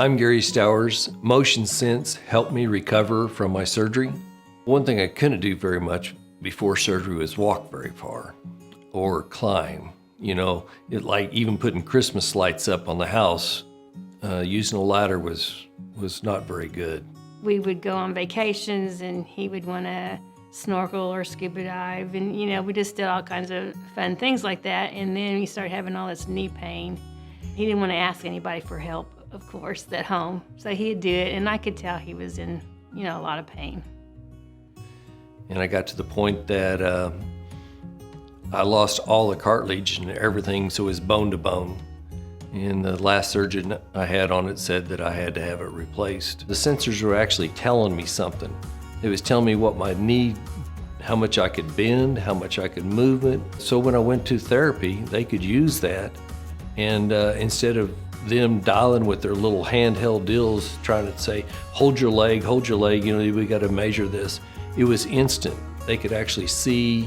I'm Gary Stowers. MotionSense helped me recover from my surgery. One thing I couldn't do very much before surgery was walk very far or climb. Like even putting Christmas lights up on the house, using a ladder was not very good. We would go on vacations and he would want to snorkel or scuba dive, and we just did all kinds of fun things like that. And then we started having all this knee pain. He didn't want to ask anybody for help, of course, at home, so he'd do it, and I could tell he was in a lot of pain. And I got to the point that I lost all the cartilage and everything, so it was bone to bone. And the last surgeon I had on it said that I had to have it replaced. The sensors were actually telling me something. It was telling me what my knee, how much I could bend, how much I could move it. So when I went to therapy, they could use that. And instead of them dialing with their little handheld deals, trying to say, hold your leg, we got to measure this. It was instant. They could actually see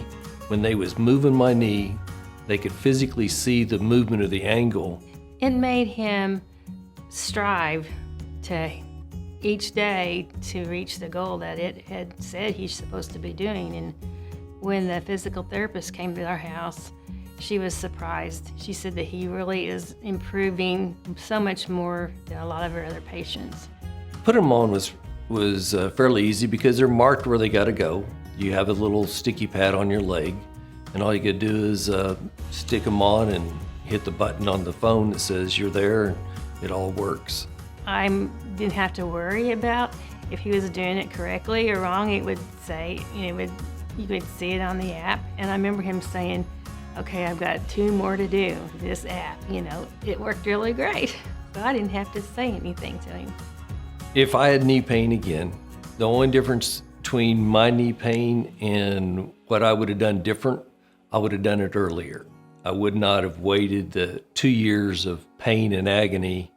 when they was moving my knee, they could physically see the movement of the angle. It made him strive to each day to reach the goal that it had said he's supposed to be doing. And when the physical therapist came to our house, she was surprised. She said that he really is improving so much more than a lot of her other patients. Putting them on was fairly easy because they're marked where they got to go. You have a little sticky pad on your leg, and all you could do is stick them on and hit the button on the phone that says you're there, and it all works. I didn't have to worry about if he was doing it correctly or wrong. It would say, you could see it on the app. And I remember him saying, okay, I've got 2 more to do, this app. It worked really great. So I didn't have to say anything to him. If I had knee pain again, the only difference between my knee pain and what I would have done different, I would have done it earlier. I would not have waited the 2 years of pain and agony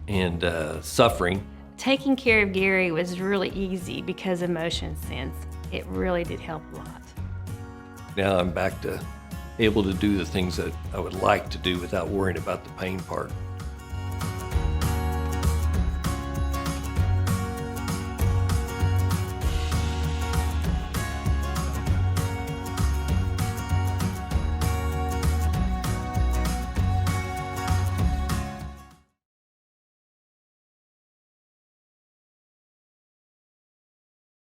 and suffering. Taking care of Gary was really easy because of MotionSense. It really did help a lot. Now I'm back to able to do the things that I would like to do without worrying about the pain part.